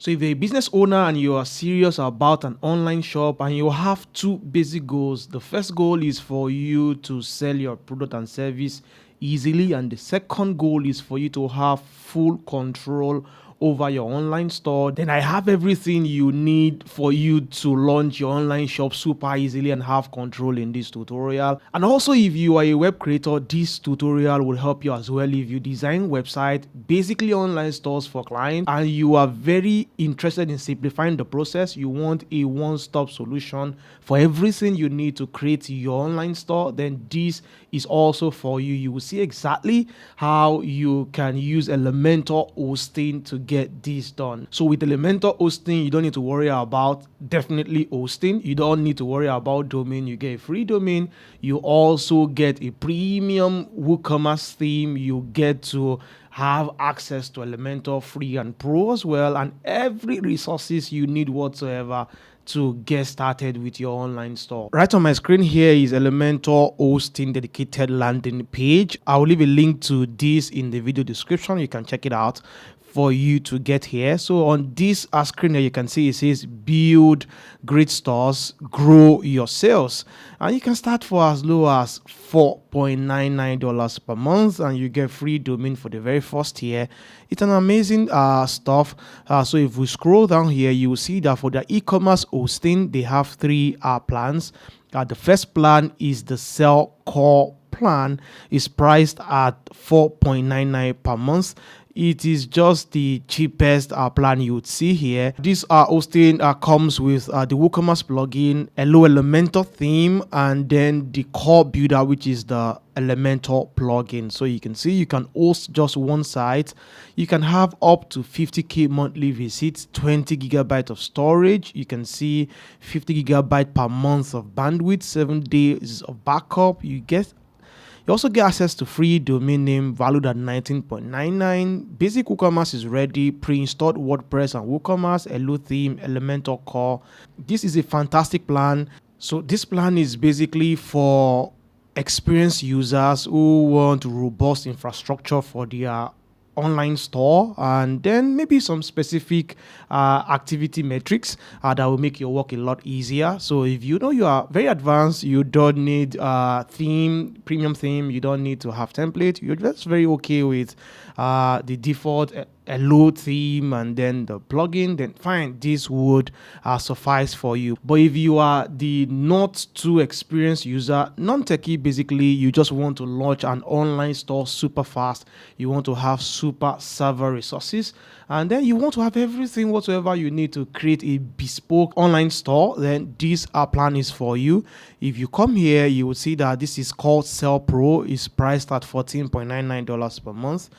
So if you're a business owner and you are serious about an online shop and you have two basic goals, the first goal is for you to sell your product and service easily, and the second goal is for you to have full control over your online store, then I have everything you need for you to launch your online shop super easily and have control in this tutorial. And also, if you are a web creator, this tutorial will help you as well. If you design website, basically online stores for clients, and you are very interested in simplifying the process, you want a one-stop solution for everything you need to create your online store, then this is also for you. You will see exactly how you can use Elementor hosting to get this done. So with Elementor hosting, you don't need to worry about definitely hosting. You don't need to worry about domain. You get a free domain. You also get a premium Woocommerce theme. You get to have access to Elementor free and pro as well, and every resources you need whatsoever to get started with your online store. Right on my screen here is Elementor hosting dedicated landing page. I will leave a link to this in the video description. You can check it out for you to get here. So on this screen here, you can see it says build great stores, grow your sales, and you can start for as low as $4.99 per month, and you get free domain for the very first year. It's an amazing stuff. So if we scroll down here, you will see that for the e-commerce hosting, they have three plans. The first plan is the Sell Core plan. Is priced at $4.99 per month. It is just the cheapest plan you would see here. This hosting comes with the WooCommerce plugin, a low Elementor theme, and then the core builder, which is the Elementor plugin. So you can see you can host just one site. You can have up to 50k monthly visits, 20 gigabyte of storage. You can see 50 gigabyte per month of bandwidth, 7 days of backup. You also get access to free domain name valued at $19.99. Basic WooCommerce is ready, pre-installed WordPress and WooCommerce, a low theme, Elementor core. This is a fantastic plan. So this plan is basically for experienced users who want robust infrastructure for their online store, and then maybe some specific activity metrics that will make your work a lot easier. So if you know you are very advanced, you don't need premium theme, you don't need to have template, you're just very okay with the default a load theme and then the plugin, then fine, this would suffice for you. But if you are the not too experienced user, non-techie, basically you just want to launch an online store super fast, you want to have super server resources, and then you want to have everything whatsoever you need to create a bespoke online store, then this plan is for you. If you come here, you will see that this is called Sell Pro. It's priced at $14.99 per month.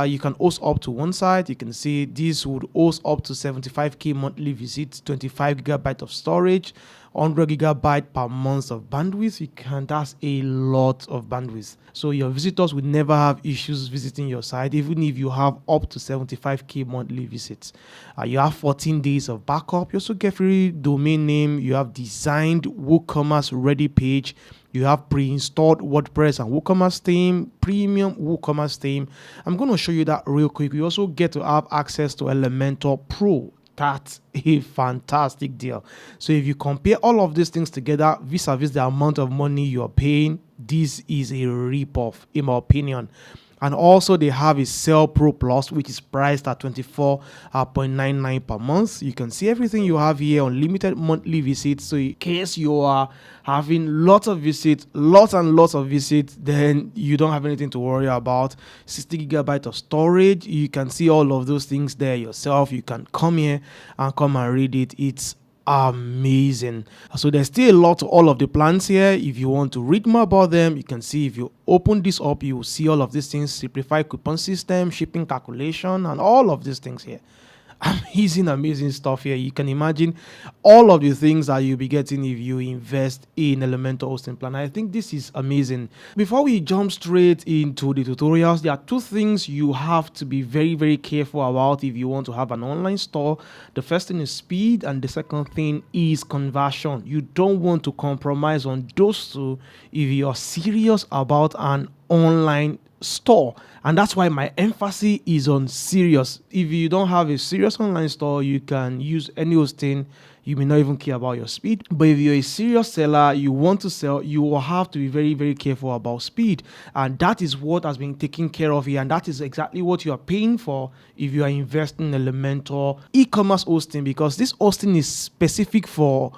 You can host up to one site. You can see this would host up to 75k monthly visits, 25 gigabyte of storage, 100 gigabyte per month of bandwidth. That's a lot of bandwidth. So your visitors will never have issues visiting your site, even if you have up to 75k monthly visits. You have 14 days of backup. You also get free domain name. You have designed WooCommerce ready page. You have pre-installed WordPress and WooCommerce theme, premium WooCommerce theme. I'm going to show you that real quick. You also get to have access to Elementor Pro. That's a fantastic deal. So if you compare all of these things together, vis-a-vis the amount of money you're paying, this is a rip-off, in my opinion. And also they have a Sell Pro Plus, which is priced at $24.99 per month. You can see everything you have here, unlimited monthly visits. So in case you are having lots and lots of visits, then you don't have anything to worry about. 60 gigabyte of storage. You can see all of those things there yourself. You can come here and come and read it. It's amazing. So there's still a lot to all of the plans here. If you want to read more about them, you can see, if you open this up, you will see all of these things: simplified coupon system, shipping calculation, and all of these things here. Amazing stuff here. You can imagine all of the things that you'll be getting if you invest in Elementor hosting plan. I think this is amazing. Before we jump straight into the tutorials, there are two things you have to be very careful about if you want to have an online store. The first thing is speed, and the second thing is conversion. You don't want to compromise on those two if you're serious about an online store. And that's why my emphasis is on serious. If you don't have a serious online store, you can use any hosting. You may not even care about your speed. But if you're a serious seller, you want to sell, you will have to be very, very careful about speed. And that is what has been taken care of here. And that is exactly what you are paying for if you are investing in Elementor e-commerce hosting, because this hosting is specific for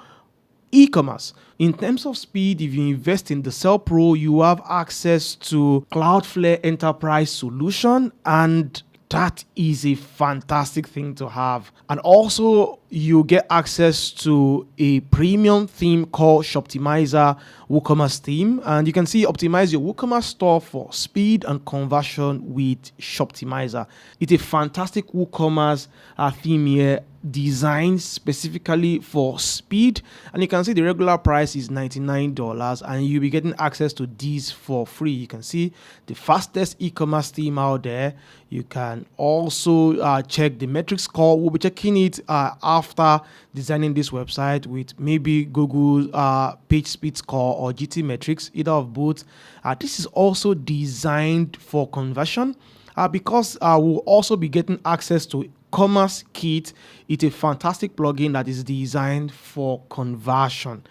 e-commerce. In terms of speed, if you invest in the Sell Pro, you have access to Cloudflare Enterprise solution, and that is a fantastic thing to have. And also, you get access to a premium theme called Shoptimizer WooCommerce theme. And you can see optimize your WooCommerce store for speed and conversion with Shoptimizer. It's a fantastic WooCommerce theme here, designed specifically for speed. And you can see the regular price is $99, and you'll be getting access to these for free. You can see the fastest e-commerce theme out there. You can also check the metrics score. We'll be checking it after designing this website with maybe Google page speed score or GT metrics, either of both. This is also designed for conversion because we'll also be getting access to CommerceKit. It's a fantastic plugin that is designed for conversion.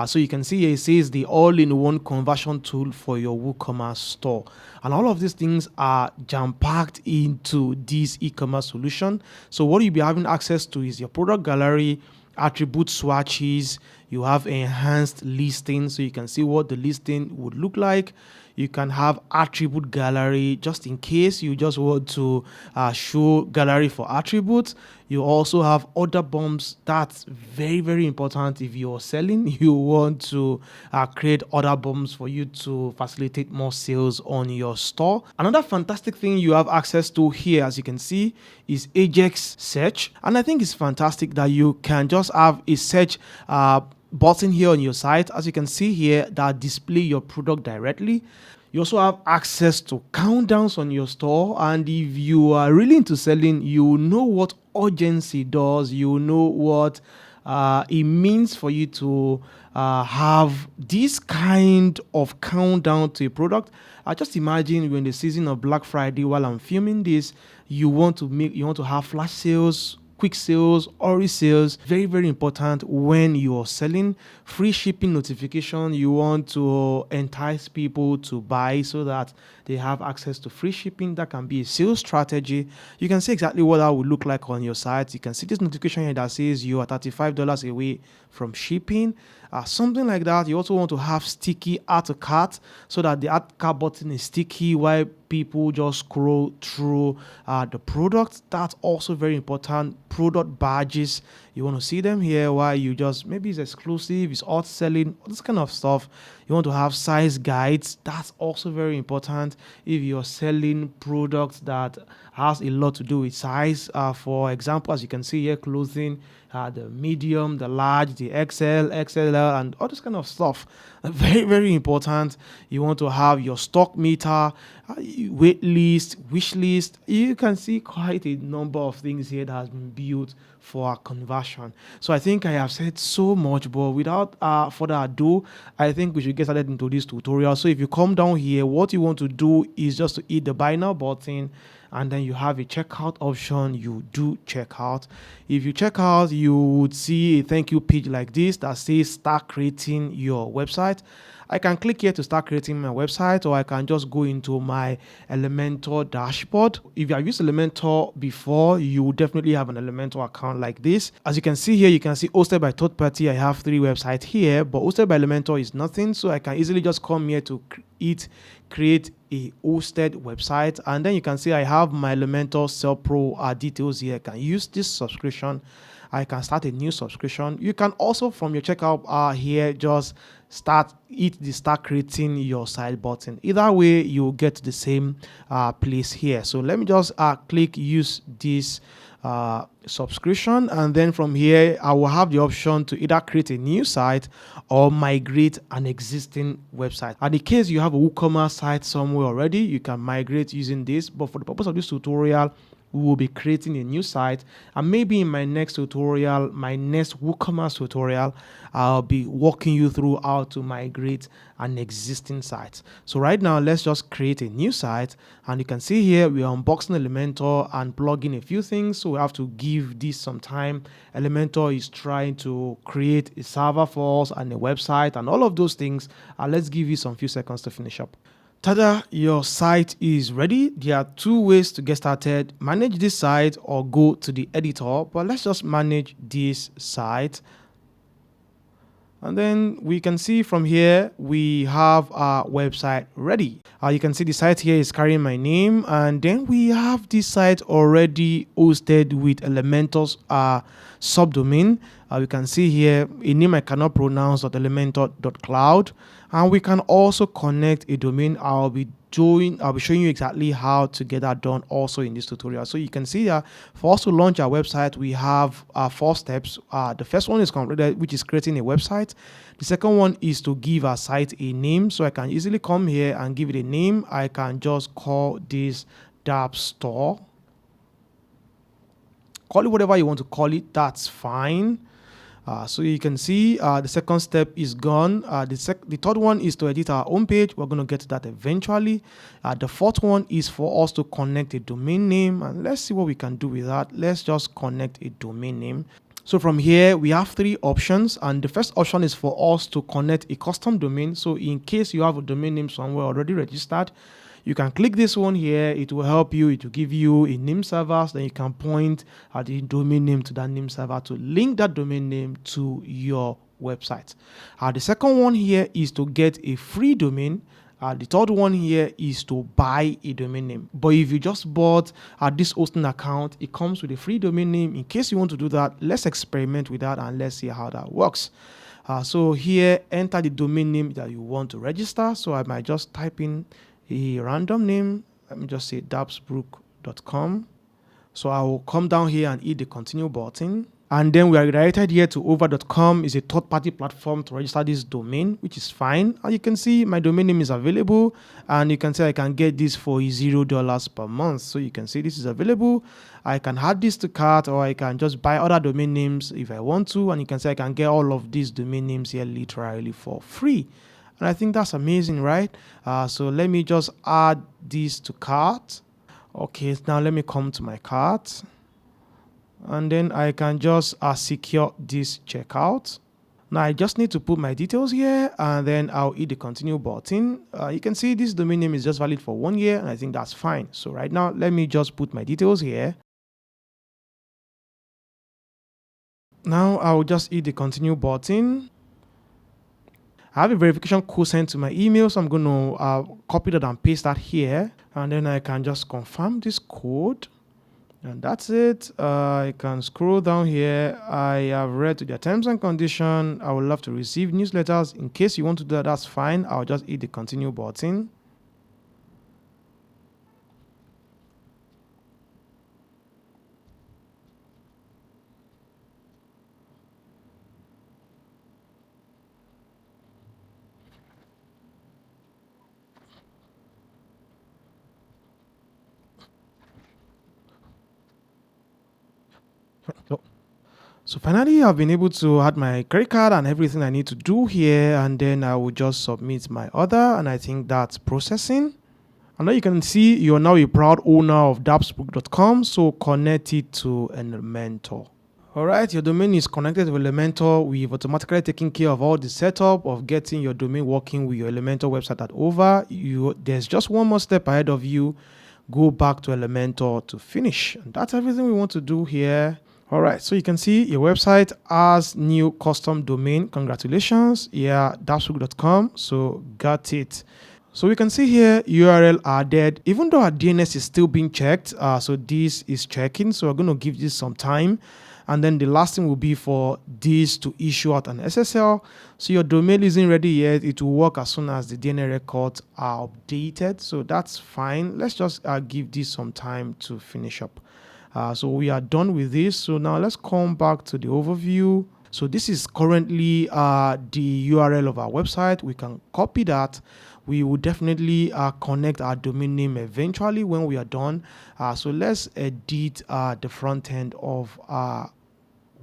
So you can see here it says the all-in-one conversion tool for your WooCommerce store. And all of these things are jam-packed into this e-commerce solution. So what you'll be having access to is your product gallery, attribute swatches, you have enhanced listing, so you can see what the listing would look like. You can have attribute gallery just in case you just want to show gallery for attributes. You also have order bumps. That's very, very important. If you're selling, you want to create order bumps for you to facilitate more sales on your store. Another fantastic thing you have access to here, as you can see, is Ajax search. And I think it's fantastic that you can just have a search button here on your site, as you can see here, that display your product directly. You also have access to countdowns on your store, and if you are really into selling, you know what urgency does, you know what it means for you to have this kind of countdown to a product. Just imagine when the season of Black Friday, while I'm filming this, you want to have flash sales, quick sales, or sales. Very, very important when you're selling. Free shipping notification, you want to entice people to buy so that they have access to free shipping. That can be a sales strategy. You can see exactly what that would look like on your site. You can see this notification here that says you are $35 away from shipping. Something like that. You also want to have sticky add to cart so that the add cart button is sticky while people just scroll through the product. That's also very important. Product badges, you want to see them here while you just, maybe it's exclusive, it's hot selling, all this kind of stuff. You want to have size guides. That's also very important if you're selling products that has a lot to do with size. For example, as you can see here, clothing, the medium, the large, the XL, XLL, and all this kind of stuff. Very, very important. You want to have your stock meter, wait list, wish list. You can see quite a number of things here that has been built for conversion. So I think I have said so much, but without further ado, I think we should get started into this tutorial. So if you come down here, what you want to do is just to hit the buy now button, and then you have a checkout option. You do checkout. If you check out, you would see a thank you page like this that says start creating your website. I can click here to start creating my website, or I can just go into my Elementor dashboard. If you have used Elementor before, you will definitely have an Elementor account like this. As you can see here, you can see hosted by third party. I have 3 websites here, but hosted by Elementor is nothing. So I can easily just come here to create a hosted website, and then you can see I have my Elementor Sell Pro details here. I can use this subscription. I can start a new subscription. You can also, from your checkout here, just hit the start creating your site button. Either way, you'll get to the same place here. So let me just click use this subscription, and then from here I will have the option to either create a new site or migrate an existing website. And in case you have a WooCommerce site somewhere already, you can migrate using this, but for the purpose of this tutorial, we will be creating a new site, and maybe in my next tutorial, my next WooCommerce tutorial, I'll be walking you through how to migrate an existing site. So right now, let's just create a new site, and you can see here we are unboxing Elementor and plugging a few things, so we have to give this some time. Elementor is trying to create a server for us and a website and all of those things. Let's give you some few seconds to finish up. Tada, your site is ready. There are two ways to get started: manage this site or go to the editor, but let's just manage this site. And then we can see from here, we have our website ready. You can see the site here is carrying my name, and then we have this site already hosted with Elementor's subdomain. We can see here a name I cannot pronounce, .elementor.cloud, and we can also connect a domain. I'll be showing you exactly how to get that done also in this tutorial. So you can see that for us to launch our website, we have 4 steps. The first one is completed, which is creating a website. The second one is to give our site a name. So I can easily come here and give it a name. I can just call this Dapps Store. Call it whatever you want to call it, that's fine. So you can see the second step is gone. The third one is to edit our home page. We're going to get to that eventually. The fourth one is for us to connect a domain name, and let's see what we can do with that. Let's just connect a domain name. So from here, we have 3 options, and the first option is for us to connect a custom domain. So in case you have a domain name somewhere already registered, you can click this one here. It will help you. It will give you a name server. So then you can point at the domain name to that name server to link that domain name to your website. The second one here is to get a free domain. The third one here is to buy a domain name. But if you just bought this hosting account, it comes with a free domain name. In case you want to do that, let's experiment with that and let's see how that works. So here, enter the domain name that you want to register. So I might just type in a random name. Let me just say dappsbrook.com. So I will come down here and hit the continue button. And then we are redirected here to over.com. Is a third-party platform to register this domain, which is fine. And you can see my domain name is available, and you can see I can get this for $0 per month. So you can see this is available. I can add this to cart, or I can just buy other domain names if I want to. And you can see I can get all of these domain names here literally for free. And I think that's amazing, right? So let me just add this to cart. Okay, now let me come to my cart. And then I can just secure this checkout. Now I just need to put my details here, and then I'll hit the continue button. You can see this domain name is just valid for 1 year, and I think that's fine. So right now, let me just put my details here. Now I'll just hit the continue button. I have a verification code sent to my email, so I'm going to copy that and paste that here. And then I can just confirm this code. And that's it. I can scroll down here. I have read to their terms and conditions. I would love to receive newsletters. In case you want to do that, that's fine. I'll just hit the continue button. So finally, I've been able to add my credit card and everything I need to do here, and then I will just submit my order, and I think that's processing. And now you can see you're now a proud owner of dappsbrook.com, so connect it to Elementor. Alright, your domain is connected to Elementor. We've automatically taken care of all the setup of getting your domain working with your Elementor website at over. There's just one more step ahead of you. Go back to Elementor to finish. And that's everything we want to do here. All right, so you can see your website has new custom domain. Congratulations. Yeah, dappsbrook.com. So got it. So we can see here URL added, even though our DNS is still being checked. So this is checking. So we're going to give this some time. And then the last thing will be for this to issue out an SSL. So your domain isn't ready yet. It will work as soon as the DNS records are updated. So that's fine. Let's just give this some time to finish up. So we are done with this. So now let's come back to the overview. So this is currently the URL of our website. We can copy that. we will definitely connect our domain name eventually when we are done. So let's edit the front end of our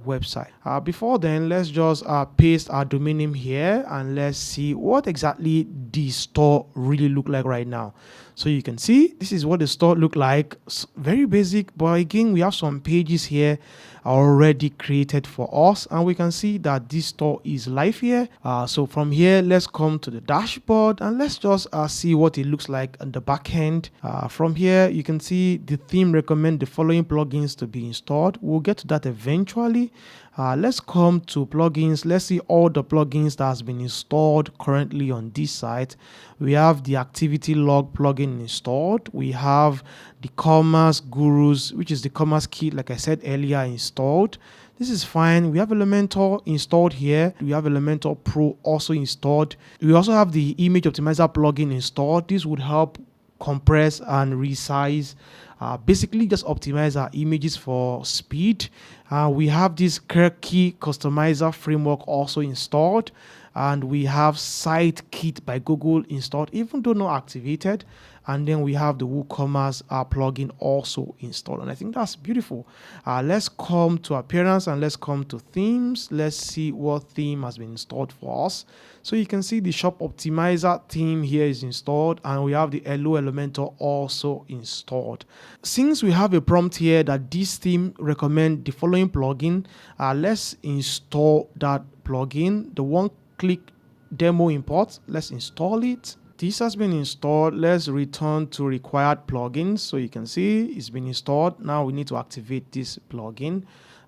website. Before then, let's just paste our domain name here and let's see what exactly the store really look like right now. So you can see this is what the store look like. Very basic, but again we have some pages here already created for us, and we can see that this store is live here. So from here, let's come to the dashboard and let's just see what it looks like on the back end. From here, you can see the theme recommend the following plugins to be installed. We'll get to that eventually. Let's come to plugins. Let's see all the plugins that has been installed currently on this site. We have the activity log plugin installed. We have the Commerce Gurus, which is the CommerceKit, like I said earlier, installed. This is fine. We have Elementor installed here. We have Elementor Pro also installed. We also have the image optimizer plugin installed. This would help compress and resize, basically just optimize our images for speed. We have this Key customizer framework also installed, and we have SiteKit by Google installed, even though not activated. And then we have the Woocommerce plugin also installed, and I think that's beautiful. Let's come to appearance and let's come to themes. Let's see what theme has been installed for us. So you can see the shop optimizer theme here is installed, and we have the Hello Elementor also installed. Since we have a prompt here that this theme recommend the following plugin, let's install that plugin. The one-click demo import, let's install it. This has been installed. Let's return to required plugins. So you can see it's been installed. Now we need to activate this plugin.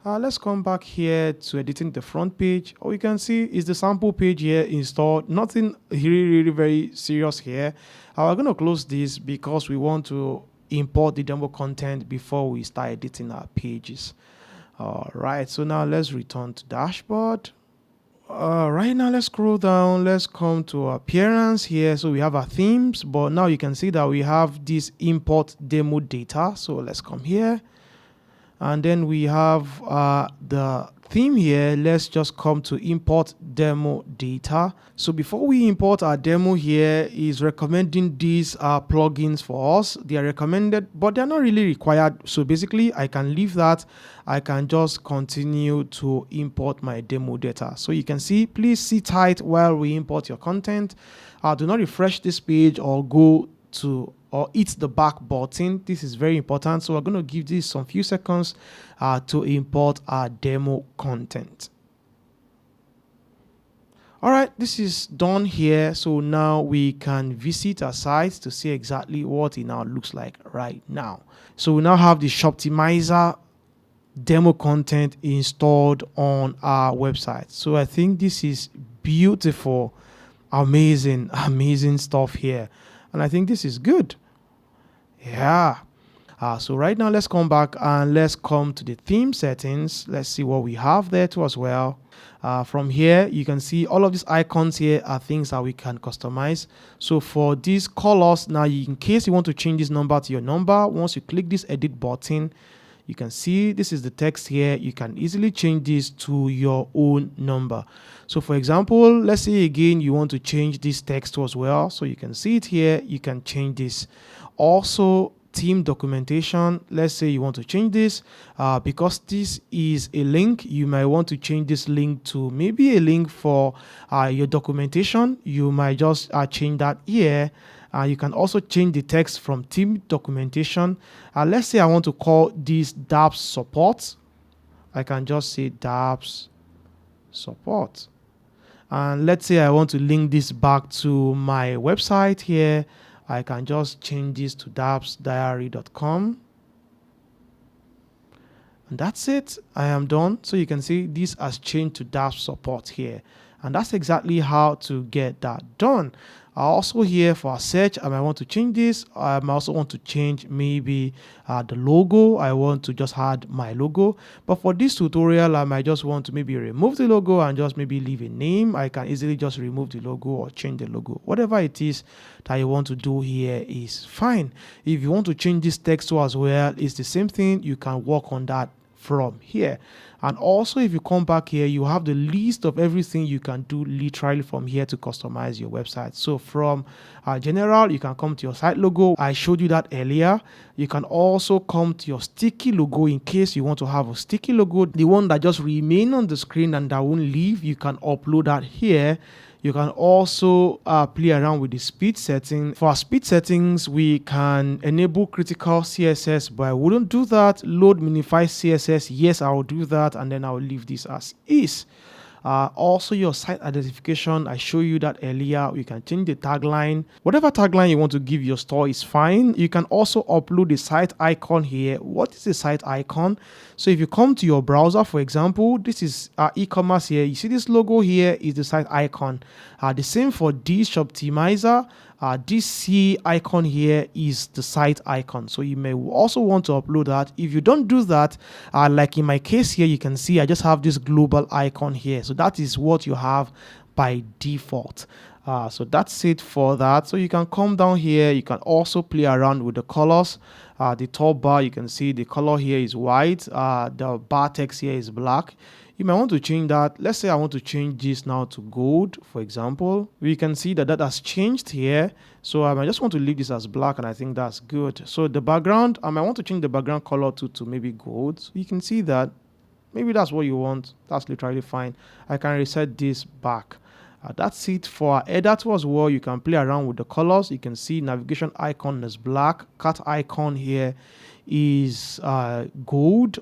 Let's come back here to editing the front page. All you can see is the sample page here installed. Nothing really very serious here. We're going to close this because we want to import the demo content before we start editing our pages. All right, so now let's return to dashboard. Right now, let's scroll down. Let's come to appearance here. So we have our themes, but now you can see that we have this import demo data. So let's come here, and then we have the theme here. Let's just come to import demo data. So before we import our demo here, is recommending these plugins for us. They are recommended, but they're not really required. So basically I can leave that. I can just continue to import my demo data. So you can see, please sit tight while we import your content. Do not refresh this page or go to or hit the back button. This is very important. So we're going to give this some few seconds to import our demo content. All right, this is done here. So now we can visit our site to see exactly what it now looks like right now. So we now have the Shoptimizer demo content installed on our website. So I think this is beautiful, amazing stuff here. And I think this is good. Yeah. So right now, let's come back and let's come to the theme settings. Let's see what we have there too as well. From here, you can see all of these icons here are things that we can customize. So for these colors, now in case you want to change this number to your number, once you click this edit button, you can see this is the text here. You can easily change this to your own number. So for example, let's say again, you want to change this text as well. So you can see it here. You can change this. Also, team documentation. Let's say you want to change this because this is a link. You might want to change this link to maybe a link for your documentation. You might just change that here. You can also change the text from team documentation. Let's say I want to call this dApps support. I can just say dApps support. And let's say I want to link this back to my website here. I can just change this to dappsdiary.com. And that's it. I am done. So you can see this has changed to dApps support here. And that's exactly how to get that done. Also here for a search, I might want to change this. I might also want to change maybe the logo. I want to just add my logo. But for this tutorial, I might just want to maybe remove the logo and just maybe leave a name. I can easily just remove the logo or change the logo. Whatever it is that you want to do here is fine. If you want to change this text as well, it's the same thing. You can work on that from here. And also, if you come back here, you have the list of everything you can do literally from here to customize your website. So from general, you can come to your site logo. I showed you that earlier. You can also come to your sticky logo in case you want to have a sticky logo, the one that just remain on the screen and that won't leave. You can upload that here. You can also play around with the speed setting. For our speed settings, we can enable critical CSS, but I wouldn't do that. Load minify CSS, yes, I will do that, and then I'll leave this as is. Also, your site identification, I showed you that earlier. You can change the tagline. Whatever tagline you want to give your store is fine. You can also upload the site icon here. What is the site icon? So if you come to your browser, for example, this is e-commerce here. You see this logo here is the site icon. The same for this Shoptimizer. This C icon here is the site icon. So you may also want to upload that. If you don't do that, like in my case here, you can see I just have this global icon here. So that is what you have by default. So that's it for that. So you can come down here. You can also play around with the colors. The top bar, you can see the color here is white. The bar text here is black. You might want to change that. Let's say I want to change this now to gold, for example. We can see that that has changed here. So I just want to leave this as black, and I think that's good. So the background, I might want to change the background color to maybe gold. So you can see that. Maybe that's what you want. That's literally fine. I can reset this back. That's it for our editor as well. You can play around with the colors. You can see navigation icon is black. Cat icon here is gold.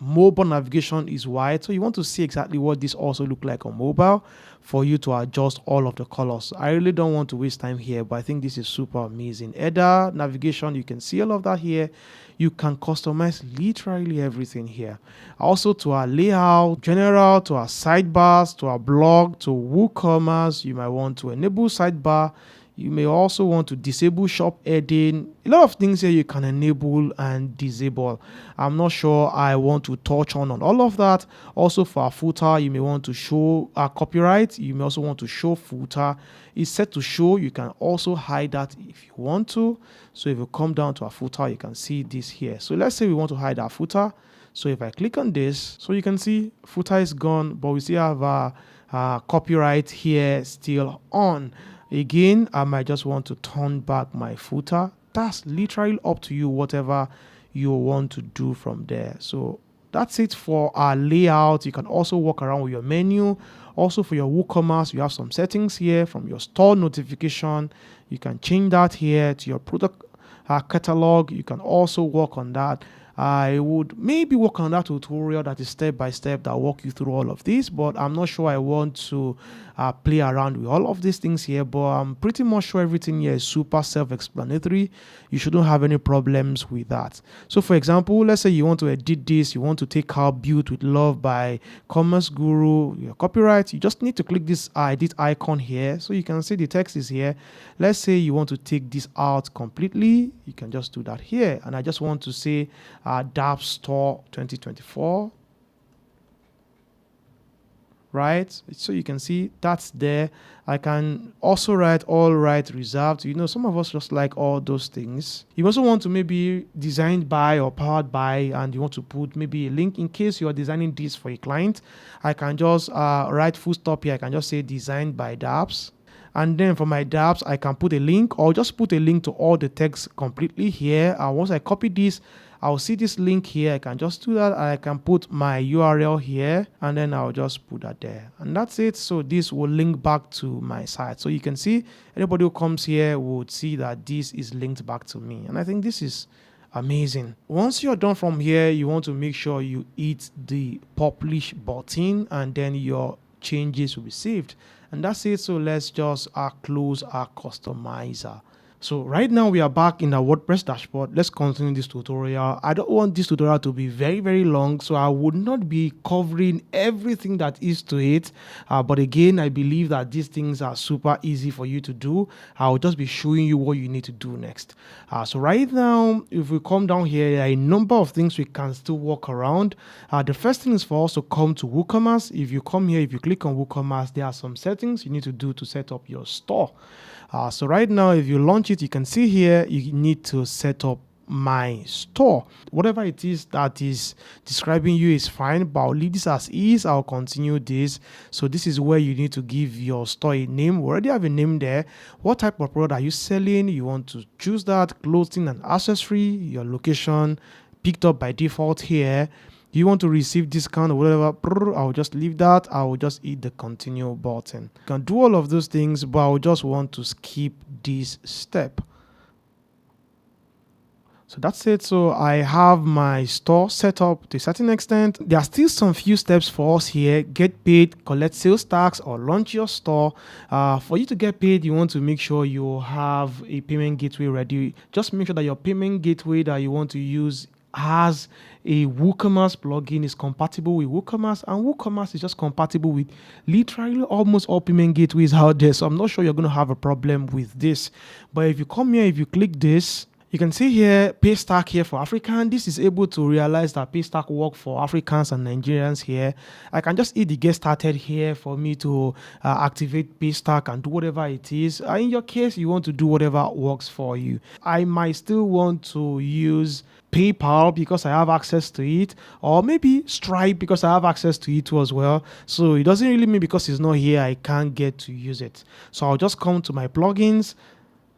Mobile navigation is white. So you want to see exactly what this also look like on mobile for you to adjust all of the colors. I really don't want to waste time here, but I think this is super amazing. Header, navigation, you can see all of that here. You can customize literally everything here. Also to our layout, general, to our sidebars, to our blog, to WooCommerce, you might want to enable sidebar. You may also want to disable shop heading. A lot of things here you can enable and disable. I'm not sure I want to touch on all of that. Also for our footer, you may want to show copyright. You may also want to show footer. It's set to show. You can also hide that if you want to. So if you come down to our footer, you can see this here. So let's say we want to hide our footer. So if I click on this, so you can see footer is gone, but we still have our copyright here still on. Again, I might just want to turn back my footer. That's literally up to you, whatever you want to do from there. So that's it for our layout. You can also walk around with your menu. Also for your WooCommerce, you have some settings here from your store notification. You can change that here to your product catalog. You can also work on that. I would maybe work on that tutorial that is step by step that walk you through all of this, but I'm not sure I want to play around with all of these things here, but I'm pretty much sure everything here is super self-explanatory. You shouldn't have any problems with that. So for example, let's say you want to edit this, you want to take out Built with Love by Commerce Guru, your copyright, you just need to click this edit icon here. So you can see the text is here. Let's say you want to take this out completely, you can just do that here. And I just want to say DAP Store 2024. Right, so you can see that's there. I can also write all right reserved. You know, some of us just like all those things. You also want to maybe designed by or powered by, and you want to put maybe a link in case you are designing this for a client. I can just write full stop here. I can just say designed by dapps. And then for my dapps, I can put a link or just put a link to all the text completely here. And once I copy this, I'll see this link here. I can just do that. I can put my URL here and then I'll just put that there. And that's it. So this will link back to my site. So you can see anybody who comes here would see that this is linked back to me. And I think this is amazing. Once you're done from here, you want to make sure you hit the publish button and then your changes will be saved. And that's it. So let's just close our customizer. So right now we are back in the WordPress dashboard. Let's continue this tutorial. I don't want this tutorial to be very, very long, so I would not be covering everything that is to it. But again, I believe that these things are super easy for you to do. I'll just be showing you what you need to do next. So right now, if we come down here, there are a number of things we can still walk around. The first thing is for us to come to WooCommerce. If you come here, if you click on WooCommerce, there are some settings you need to do to set up your store. So right now, if you launch it, you can see here, you need to set up my store. Whatever it is that is describing you is fine, but I'll leave this as is. I'll continue this. So this is where you need to give your store a name. We already have a name there. What type of product are you selling? You want to choose that. Clothing and accessory, your location picked up by default here. You want to receive discount or whatever, I'll just leave that. I will just hit the continue button. You can do all of those things, but I'll just want to skip this step. So that's it. So I have my store set up to a certain extent. There are still some few steps for us here. Get paid, collect sales tax, or launch your store. For you to get paid, you want to make sure you have a payment gateway ready. Just make sure that your payment gateway that you want to use has a Woocommerce plugin, is compatible with Woocommerce, and Woocommerce is just compatible with literally almost all payment gateways out there. So I'm not sure you're going to have a problem with this. But if you come here, if you click this, you can see here Paystack here for African. This is able to realize that Paystack work for Africans and Nigerians here. I can just hit the get started here for me to activate Paystack and do whatever it is. In your case, you want to do whatever works for you. I might still want to use PayPal because I have access to it, or maybe Stripe because I have access to it too as well. So it doesn't really mean because it's not here I can't get to use it. So I'll just come to my plugins.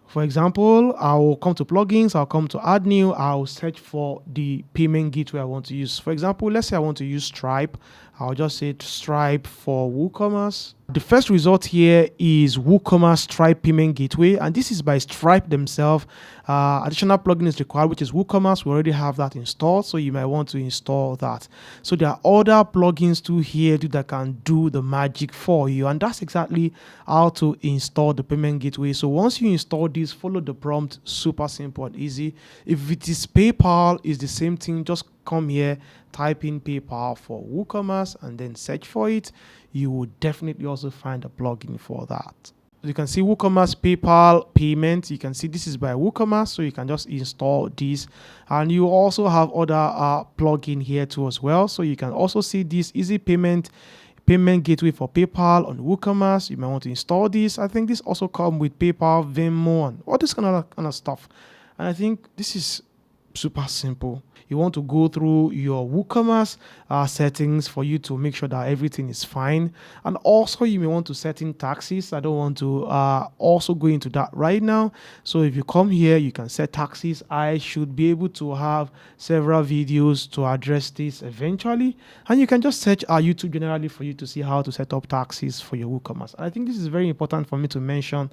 For example, I'll come to plugins, I'll come to add new, I'll search for the payment gateway I want to use. For example, let's say I want to use Stripe. I'll just say Stripe for WooCommerce. The first result here is WooCommerce Stripe Payment Gateway, and this is by Stripe themselves. Additional plugin is required, which is WooCommerce. We already have that installed, so you might want to install that. So there are other plugins too here that can do the magic for you, and that's exactly how to install the payment gateway. So once you install this, follow the prompt. Super simple and easy. If it is PayPal, it's the same thing. Just come here, type in PayPal for WooCommerce, and then search for it. You will definitely also find a plugin for that. You can see WooCommerce PayPal payment. You can see this is by WooCommerce, so you can just install this. And you also have other plugin here too as well. So you can also see this easy payment gateway for PayPal on WooCommerce. You might want to install this. I think this also comes with PayPal, Venmo, and all this kind of stuff. And I think this is super simple. You want to go through your WooCommerce settings for you to make sure that everything is fine. And also you may want to set in taxes. I don't want to also go into that right now. So if you come here, you can set taxes. I should be able to have several videos to address this eventually. And you can just search YouTube generally for you to see how to set up taxes for your WooCommerce. I think this is very important for me to mention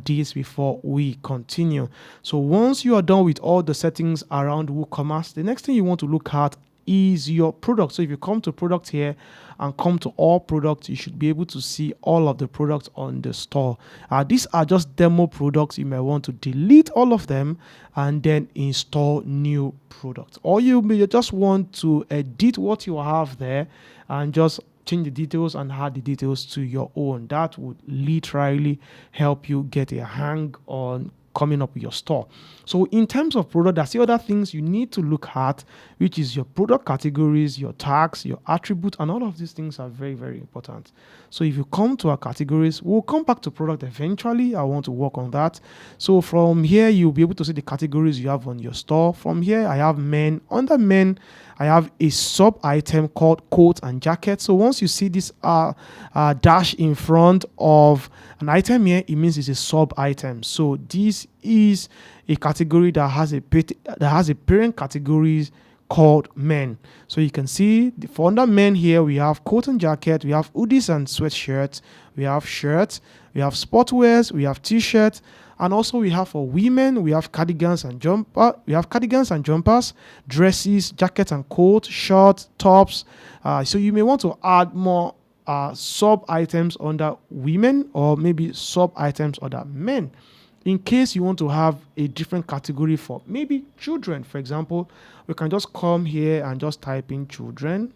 this before we continue. So once you are done with all the settings around WooCommerce, the next thing you want to look at is your product. So if you come to product here and come to all products, you should be able to see all of the products on the store. These are just demo products. You may want to delete all of them and then install new products. Or you may just want to edit what you have there and just change the details and add the details to your own. That would literally help you get a hang on coming up with your store. So in terms of product, there's the other things you need to look at, which is your product categories, your tags, your attributes, and all of these things are very, very important. So if you come to our categories, we'll come back to product eventually. I want to work on that. So from here, you'll be able to see the categories you have on your store. From here, I have men. Under men, I have a sub item called coat and jacket. So once you see this dash in front of an item here, it means it's a sub item. So this is a category that has a parent category called men. So you can see for under men here, we have coat and jacket, we have hoodies and sweatshirts, we have shirts, we have sportwears, we have t-shirts, and also we have for women, we have cardigans and jumpers, dresses, jackets and coats, shorts, tops. So you may want to add more sub items under women, or maybe sub items under men, in case you want to have a different category for maybe children. For example, we can just come here and just type in children,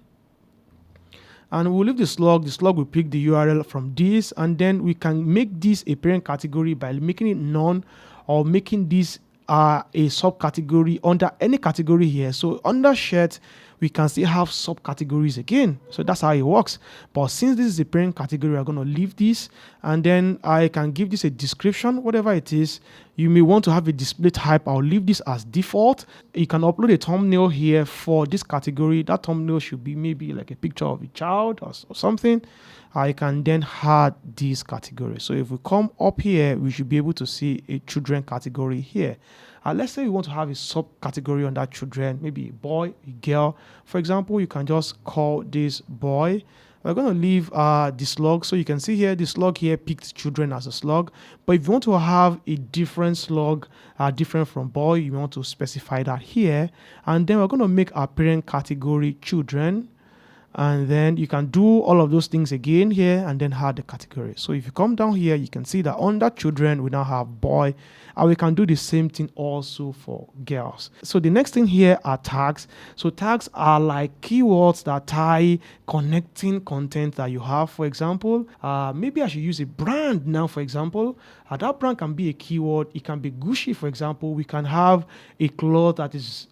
and we'll leave the slug. The slug will pick the URL from this, and then we can make this a parent category by making it none, or making this a subcategory under any category here. So under shirt, we can still have subcategories again. So that's how it works. But since this is a parent category, we're going to leave this, and then I can give this a description, whatever it is. You may want to have a display type. I'll leave this as default. You can upload a thumbnail here for this category. That thumbnail should be maybe like a picture of a child or something. I can then add this category. So if we come up here, we should be able to see a children category here. Let's say you want to have a subcategory on that children, maybe a boy, a girl. For example, you can just call this boy. We're going to leave the slug. So you can see here, the slug here picked children as a slug. But if you want to have a different slug, different from boy, you want to specify that here. And then we're going to make our parent category children. And then you can do all of those things again here and then add the category. So if you come down here, you can see that under children, we now have boy, and we can do the same thing also for girls. So the next thing here are tags. So tags are like keywords that tie connecting content that you have. For example, maybe I should use a brand now, for example. That brand can be a keyword. It can be Gucci, for example. We can have a cloth that is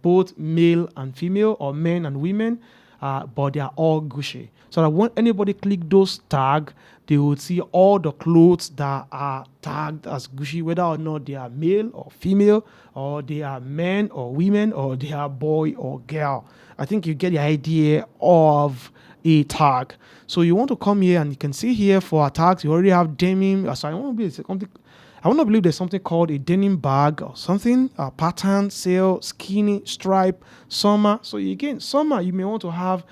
both male and female, or men and women. But they are all Gucci. So that when anybody click those tags, they would see all the clothes that are tagged as Gucci, whether or not they are male or female, or they are men or women, or they are boy or girl. I think you get the idea of a tag. So you want to come here and you can see here for our tags, you already have denim. So I want to believe there's something called a denim bag or something, a pattern, sale, skinny, stripe, summer. So again, summer, you may want to have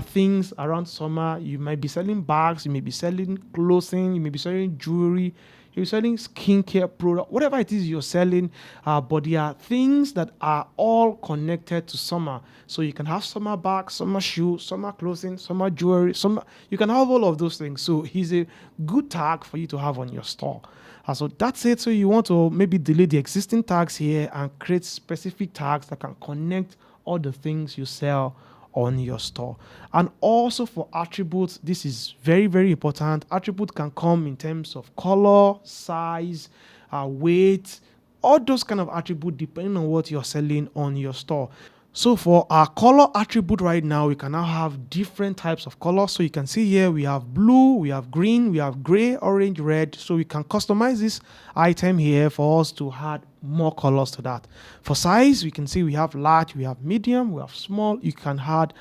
things around summer. You might be selling bags, you may be selling clothing, you may be selling jewelry, you're selling skincare product, whatever it is you're selling, but there are things that are all connected to summer. So you can have summer bags, summer shoes, summer clothing, summer jewelry, you can have all of those things. So he's a good tag for you to have on your store. So that's it. So you want to maybe delete the existing tags here and create specific tags that can connect all the things you sell on your store. And also for attributes, this is very, very important. Attribute can come in terms of color, size, weight, all those kind of attributes depending on what you're selling on your store. So for our color attribute right now, we can now have different types of colors. So you can see here we have blue, we have green, we have gray, orange, red. So we can customize this item here for us to add more colors to that. For size, we can see we have large, we have medium, we have small. You can add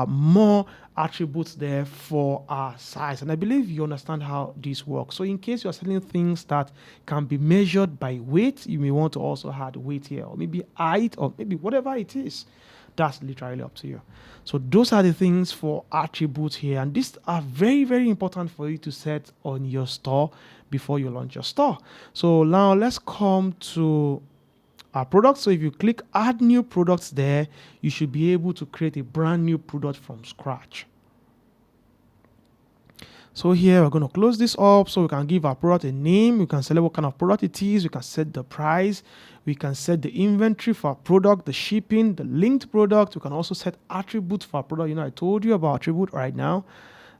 more attributes there for our size, and I believe you understand how this works. So in case you're selling things that can be measured by weight, you may want to also add weight here, or maybe height, or maybe whatever it is. That's literally up to you. So those are the things for attributes here, and these are very, very important for you to set on your store before you launch your store. So now let's come to our product. So if you click add new products there, you should be able to create a brand new product from scratch. So here we're going to close this up so we can give our product a name. We can select what kind of product it is. We can set the price. We can set the inventory for our product, the shipping, the linked product. We can also set attributes for our product. I told you about attribute right now.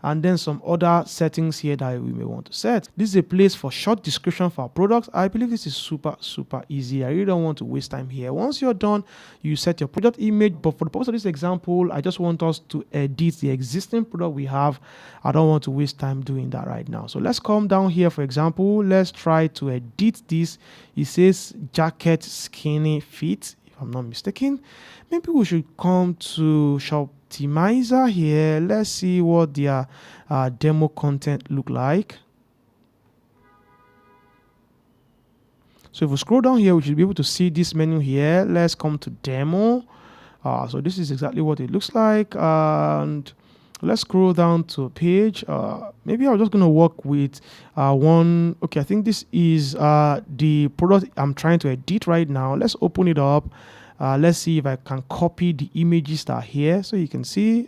And then some other settings here that we may want to set. This is a place for short description for our products. I believe this is super, super easy. I really don't want to waste time here. Once you're done, you set your product image. But for the purpose of this example, I just want us to edit the existing product we have. I don't want to waste time doing that right now. So let's come down here. For example, let's try to edit this. It says jacket skinny fit, if I'm not mistaken. Maybe we should come to Optimizer here. Let's see what their demo content look like. So if we scroll down here, we should be able to see this menu here. Let's come to demo. So this is exactly what it looks like. And let's scroll down to a page. Maybe I'm just going to work with one. Okay, I think this is the product I'm trying to edit right now. Let's open it up. Let's see if I can copy the images that are here. So you can see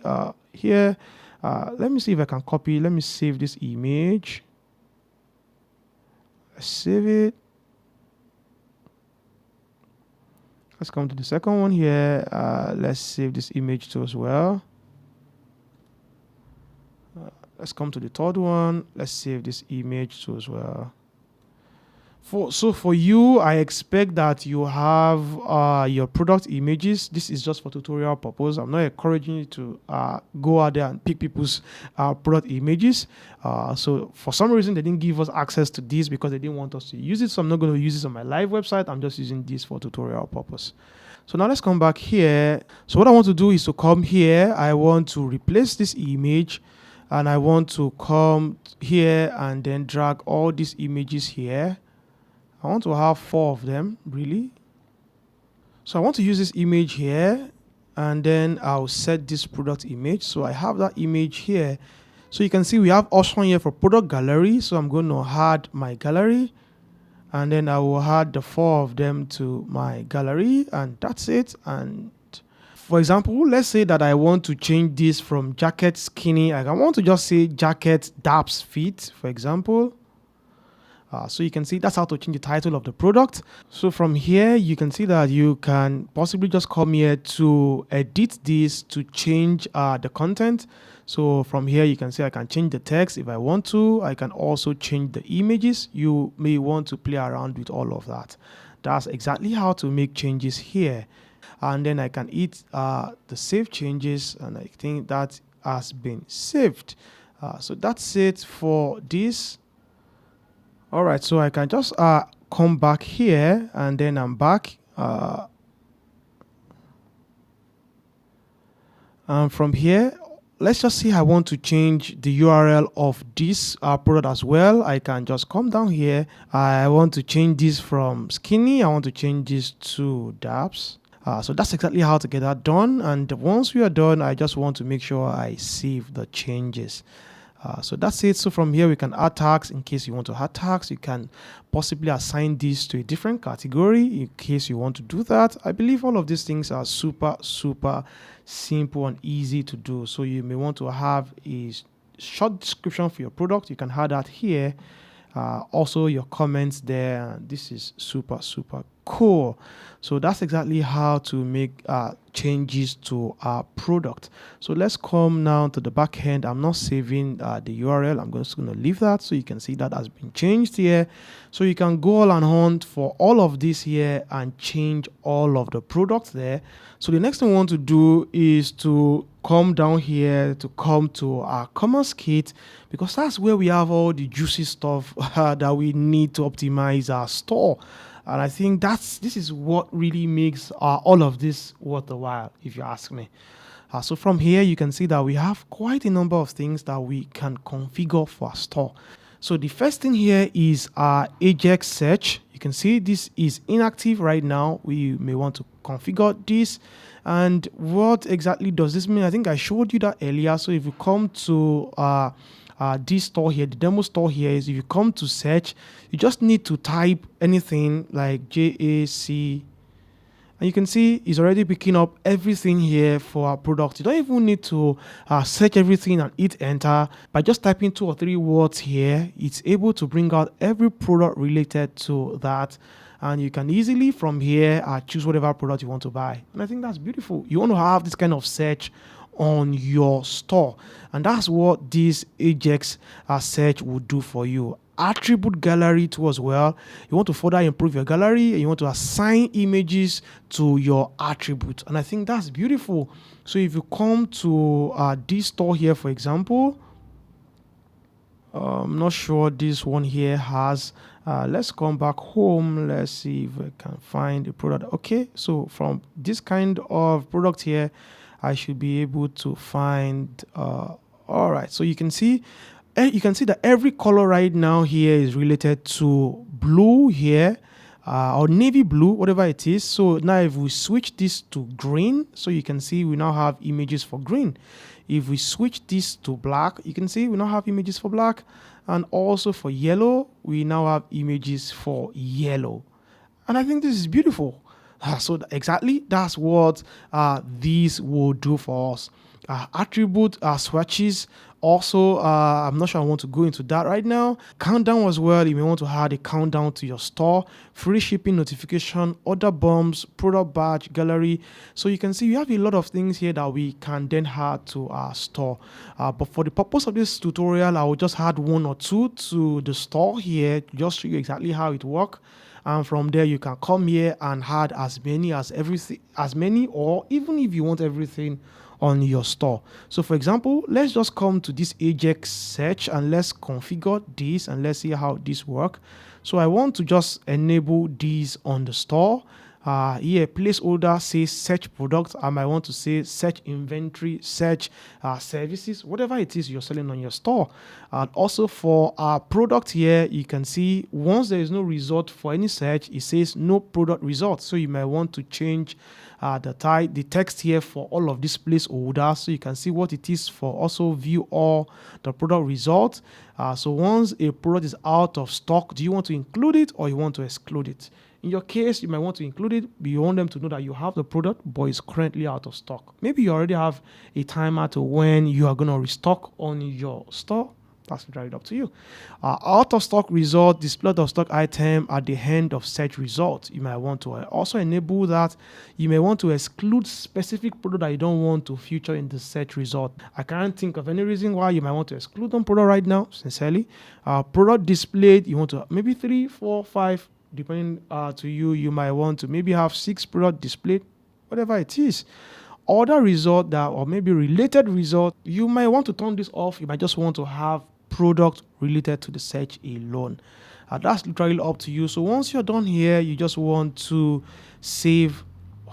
here. Let me see if I can copy. Let me save this image. Let's save it. Let's come to the second one here. Let's save this image too as well. Let's come to the third one. Let's save this image too as well. For you, I expect that you have your product images. This is just for tutorial purpose. I'm not encouraging you to go out there and pick people's product images. So for some reason, they didn't give us access to this because they didn't want us to use it. So I'm not going to use this on my live website. I'm just using this for tutorial purpose. So now let's come back here. So what I want to do is to come here. I want to replace this image, and I want to come here and then drag all these images here. I want to have 4 of them, really. So I want to use this image here, and then I'll set this product image. So I have that image here. So you can see we have option here for product gallery. So I'm going to add my gallery, and then I will add the 4 of them to my gallery, and that's it. And for example, let's say that I want to change this from jacket skinny. I want to just say jacket daps fit, for example. So you can see that's how to change the title of the product. So from here, you can see that you can possibly just come here to edit this to change the content. So from here, you can see I can change the text if I want to. I can also change the images. You may want to play around with all of that. That's exactly how to make changes here. And then I can hit the save changes, and I think that has been saved. So that's it for this. All right, so I can just come back here, and then I'm back. And from here, let's just say I want to change the URL of this product as well. I can just come down here. I want to change this from skinny. I want to change this to dabs. So that's exactly how to get that done. And once we are done, I just want to make sure I save the changes. So that's it. So from here, we can add tags. In case you want to add tags, you can possibly assign this to a different category in case you want to do that. I believe all of these things are super simple and easy to do. So you may want to have a short description for your product. You can add that here. Also your comments there. This is super cool. So that's exactly how to make changes to our product. So let's come now to the back end. I'm not saving the URL. I'm just going to leave that so you can see that has been changed here. So you can go all and hunt for all of this here and change all of the products there. So the next thing we want to do is to come down here to come to our CommerceKit, because that's where we have all the juicy stuff that we need to optimize our store. And I think this is what really makes all of this worth a while, if you ask me. So from here, you can see that we have quite a number of things that we can configure for our store. So the first thing here is our Ajax search. You can see this is inactive right now. We may want to configure this. And what exactly does this mean? I think I showed you that earlier. So if you come to this store here, the demo store here, is if you come to search, you just need to type anything like JAC, and you can see it's already picking up everything here for our product. You don't even need to search everything and hit enter. By just typing 2 or 3 words here, it's able to bring out every product related to that. And you can easily from here choose whatever product you want to buy. And I think that's beautiful. You want to have this kind of search on your store, and that's what this Ajax search will do for you. Attribute gallery too as well. You want to further improve your gallery, and you want to assign images to your attribute, and I think that's beautiful. So if you come to this store here, for example, I'm not sure this one here has. Let's come back home. Let's see if I can find a product. Okay, so from this kind of product here, I should be able to find. All right, so you can see that every color right now here is related to blue here, or navy blue, whatever it is. So now if we switch this to green, so you can see we now have images for green. If we switch this to black, you can see we now have images for black, and also for yellow, we now have images for yellow. And I think this is beautiful. So exactly, that's what these will do for us. attribute swatches. Also, I'm not sure I want to go into that right now. Countdown as well. You may want to add a countdown to your store, free shipping notification, order bombs, product badge, gallery. So you can see you have a lot of things here that we can then add to our store. But for the purpose of this tutorial, I will just add one or two to the store here, just show you exactly how it works. And from there you can come here and add as many or even if you want everything on your store. So for example, let's just come to this Ajax search and let's configure this and let's see how this works. So I want to just enable these on the store. Here placeholder says search products. I might want to say search inventory, search services, whatever it is you're selling on your store. And also for our product here, you can see once there is no result for any search, it says no product result. So you might want to change the text here for all of these placeholders so you can see what it is. For also view all the product results. So once a product is out of stock, do you want to include it or you want to exclude it? In your case, you might want to include it, but you want them to know that you have the product, but it's currently out of stock. Maybe you already have a timer to when you are going to restock on your store. That's right up to you. Out of stock result, display out of stock item at the end of search result. You might want to also enable that. You may want to exclude specific product that you don't want to feature in the search result. I can't think of any reason why you might want to exclude one product right now, sincerely. Product displayed, you want to maybe 3, 4, 5, depending to you. You might want to maybe have 6 product displayed, whatever it is. Order result that, or maybe related result, you might want to turn this off. You might just want to have product related to the search alone. That's literally up to you. So once you're done here, you just want to save.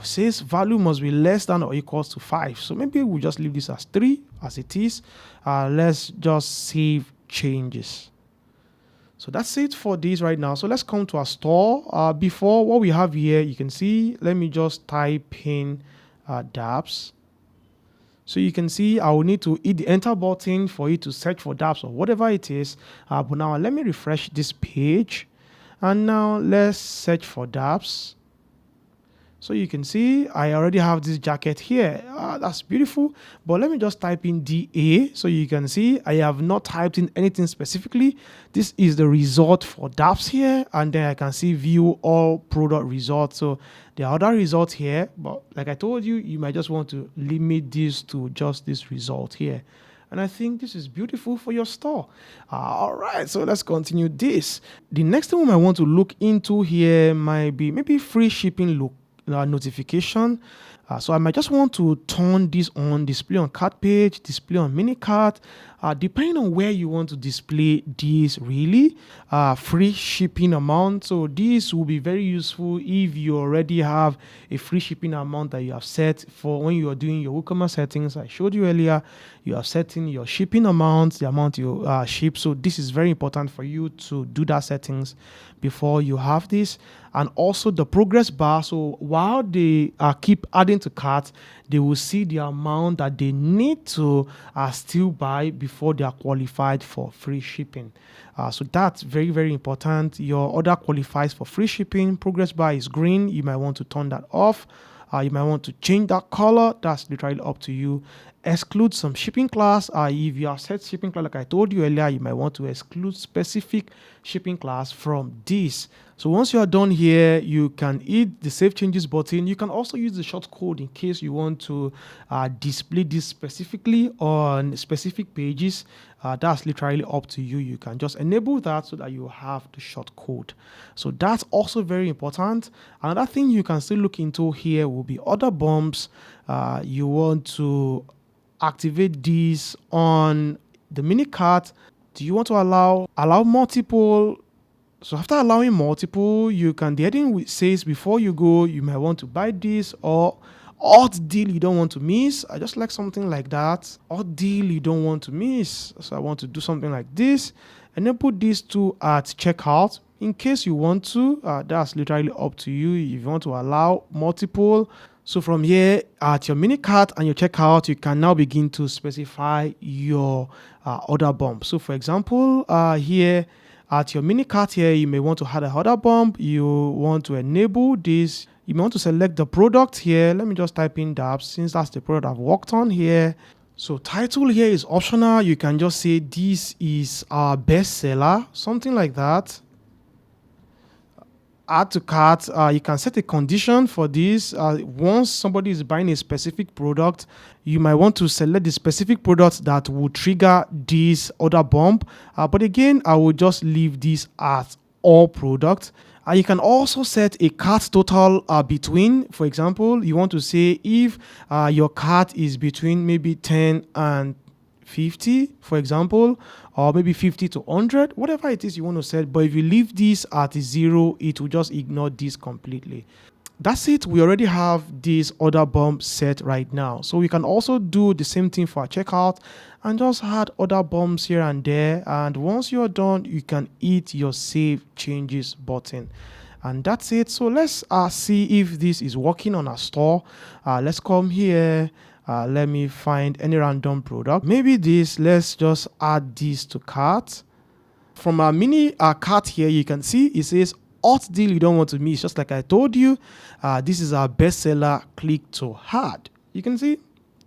Says value must be less than or equals to 5. So maybe we'll just leave this as 3 as it is. Let's just save changes. So that's it for this right now. So let's come to our store. Before, what we have here, you can see, let me just type in dApps. So you can see I will need to hit the enter button for you to search for dApps or whatever it is. But now let me refresh this page. And now let's search for dApps. So you can see I already have this jacket here. That's beautiful. But let me just type in DA. So you can see I have not typed in anything specifically. This is the result for dApps here. And then I can see view all product results. So there are other results here. But like I told you, you might just want to limit this to just this result here. And I think this is beautiful for your store. All right, so let's continue this. The next thing we might want to look into here might be maybe free shipping notification. So I might just want to turn this on, display on cart page, display on mini cart, depending on where you want to display this really. Free shipping amount. So this will be very useful if you already have a free shipping amount that you have set for when you are doing your WooCommerce settings. I showed you earlier, you are setting your shipping amount, the amount you ship. So this is very important for you to do that settings before you have this. And also the progress bar. So while they keep adding to cart, they will see the amount that they need to still buy before they are qualified for free shipping. So that's very, very important. Your order qualifies for free shipping. Progress bar is green. You might want to turn that off. You might want to change that color. That's literally up to you. Exclude some shipping class. If you have set shipping class, like I told you earlier, you might want to exclude specific shipping class from this. So once you are done here, you can hit the save changes button. You can also use the shortcode in case you want to display this specifically on specific pages. That's literally up to you. You can just enable that so that you have the shortcode. So that's also very important. Another thing you can still look into here will be order bombs. You want to activate these on the mini cart. Do you want to allow multiple? So after allowing multiple, you can, the heading says before you go, you might want to buy this, or odd deal you don't want to miss. I just like something like that. Odd deal you don't want to miss. So I want to do something like this. And then put these two at checkout in case you want to. That's literally up to you if you want to allow multiple. So from here at your mini cart and your checkout, you can now begin to specify your order bump. So for example, here at your mini cart here, you may want to add a order bump. You want to enable this. You may want to select the product here. Let me just type in dApps since that's the product I've worked on here. So title here is optional. You can just say this is our bestseller, something like that. Add to cart. You can set a condition for this. Once somebody is buying a specific product, you might want to select the specific product that will trigger this order bump. But again, I will just leave this as all products. You can also set a cart total between. For example, you want to say if your cart is between maybe 10 and 50, for example, or maybe 50 to 100, whatever it is you want to set. But if you leave this at 0, it will just ignore this completely. That's it. We already have this order bump set right now. So we can also do the same thing for our checkout and just add order bumps here and there. And once you're done, you can hit your save changes button. And that's it. So let's see if this is working on our store. Let's come here. Let me find any random product. Maybe this, let's just add this to cart. From our mini cart here, you can see it says hot deal you don't want to miss. Just like I told you, this is our bestseller, click to add. You can see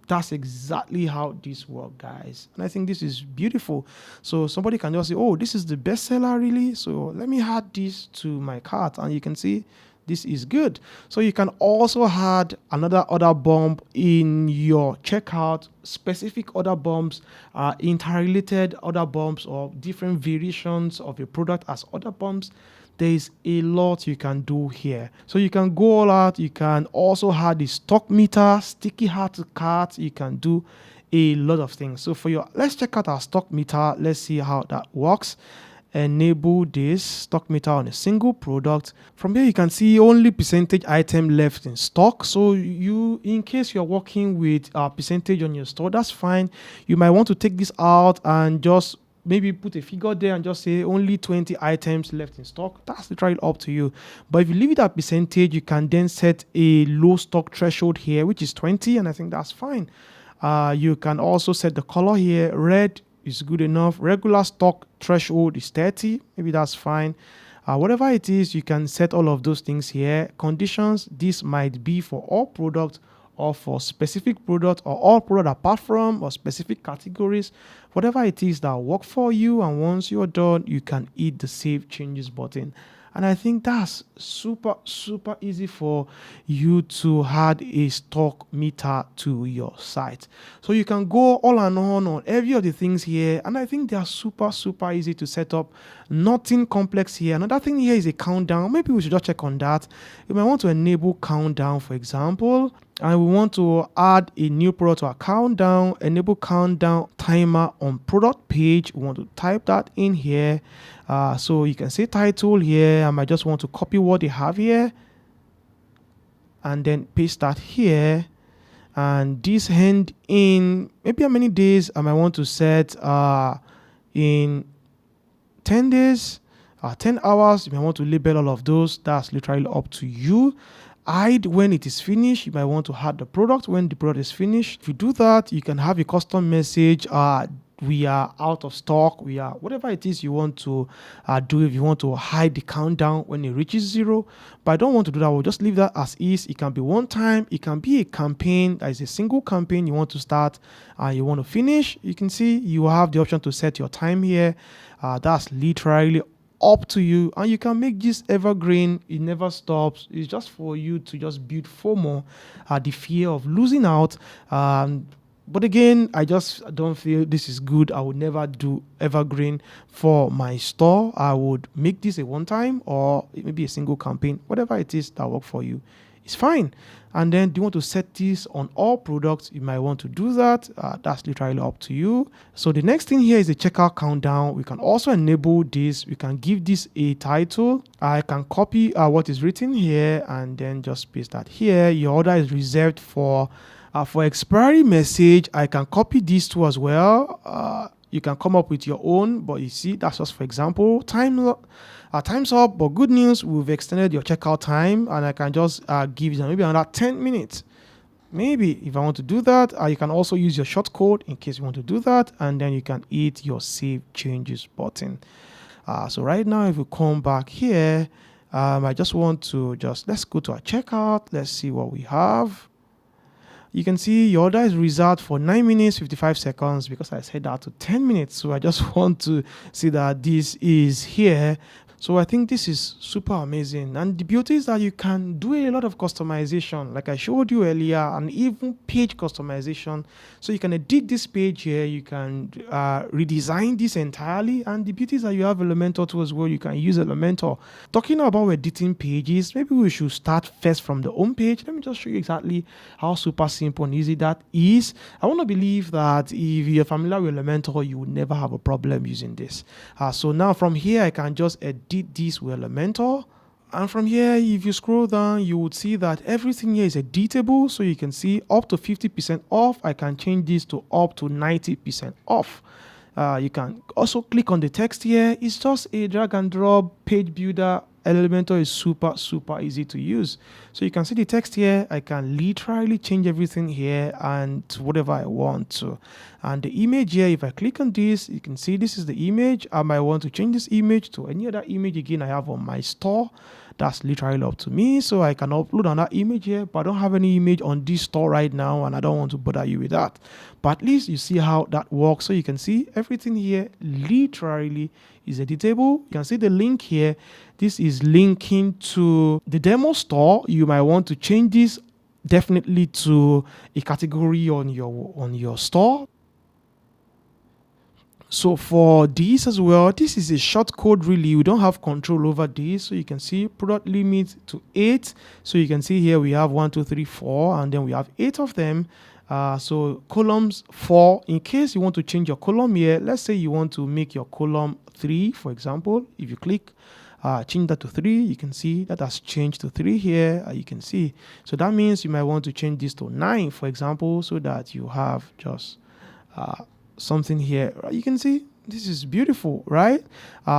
that's exactly how this works, guys. And I think this is beautiful. So somebody can just say, oh, this is the bestseller, really? So let me add this to my cart. And you can see this is good. So you can also add another order bump in your checkout, specific order bumps, interrelated order bumps, or different variations of a product as order bumps. There is a lot you can do here. So you can go all out. You can also add the stock meter, sticky add to cart. You can do a lot of things. So let's check out our stock meter. Let's see how that works. Enable this stock meter on a single product. From here you can see only percentage item left in stock. So in case you're working with a percentage on your store, that's fine. You might want to take this out and just maybe put a figure there and just say only 20 items left in stock. That's literally up to you. But if you leave it at percentage, you can then set a low stock threshold here, which is 20, and I think that's fine. You can also set the color here. Red is good enough. Regular stock threshold is 30. Maybe that's fine. Whatever it is, you can set all of those things here. Conditions, this might be for all products or for specific product, or all product apart from, or specific categories, whatever it is that work for you. And once you're done, you can hit the save changes button. And I think that's super easy for you to add a stock meter to your site. So you can go all and on every of the things here. And I think they are super easy to set up. Nothing complex here. Another thing here is a countdown. Maybe we should just check on that. You might want to enable countdown, for example. And we want to add a new product to our countdown. Enable countdown timer on product page. We want to type that in here. So you can say title here. I might just want to copy what they have here and then paste that here. And this end in maybe how many days I might want to set in 10 days, 10 hours. You might want to label all of those. That's literally up to you. Hide when it is finished. You might want to add the product when the product is finished. If you do that, you can have a custom message. We are out of stock. We are whatever it is you want to do. If you want to hide the countdown when it reaches 0, but I don't want to do that. We'll just leave that as is. It can be one time. It can be a campaign. That is a single campaign you want to start. You want to finish. You can see you have the option to set your time here. That's literally up to you, and you can make this evergreen. It never stops. It's just for you to just build FOMO, the fear of losing out. But again, I just don't feel this is good. I would never do evergreen for my store. I would make this a one-time or maybe a single campaign. Whatever it is that works for you, it's fine. And then do you want to set this on all products? You might want to do that. That's literally up to you. So the next thing here is the checkout countdown. We can also enable this. We can give this a title. I can copy what is written here and then just paste that here. Your order is reserved for expiry message. I can copy these two as well. You can come up with your own, but you see, that's just for example. Time's up, but good news, we've extended your checkout time, and I can just give you maybe another 10 minutes. Maybe if I want to do that, you can also use your short code in case you want to do that, and then you can hit your save changes button. So right now, if we come back here, I just want to let's go to our checkout. Let's see what we have. You can see your order is reserved for 9 minutes 55 seconds because I set that to 10 minutes. So I just want to see that this is here. So I think this is super amazing. And the beauty is that you can do a lot of customization, like I showed you earlier, and even page customization. So you can edit this page here, you can redesign this entirely. And the beauty is that you have Elementor too as well. You can use Elementor. Talking about editing pages, maybe we should start first from the home page. Let me just show you exactly how super simple and easy that is. I want to believe that if you're familiar with Elementor, you will never have a problem using this. So now from here, I can just edit this with Elementor. And from here, if you scroll down, you would see that everything here is editable. So you can see up to 50% off. I can change this to up to 90% off. You can also click on the text here. It's just a drag and drop page builder. Elementor is super easy to use. So you can see the text here. I can literally change everything here and whatever I want to. And the image here, if I click on this, you can see this is the image. I might want to change this image to any other image again I have on my store. That's literally up to me. So I can upload another image here, but I don't have any image on this store right now, and I don't want to bother you with that. But at least you see how that works. So you can see everything here literally is editable. You can see the link here. This is linking to the demo store. You might want to change this definitely to a category on your store. So for this as well, this is a short code really. We don't have control over this. So you can see product limit to 8. So you can see here we have 1, 2, 3, 4, and then we have 8 of them. So columns 4, in case you want to change your column here, let's say you want to make your column 3, for example. If you click, change that to 3, you can see that has changed to 3 here. You can see. So that means you might want to change this to 9, for example, so that you have just something here. You can see this is beautiful, right?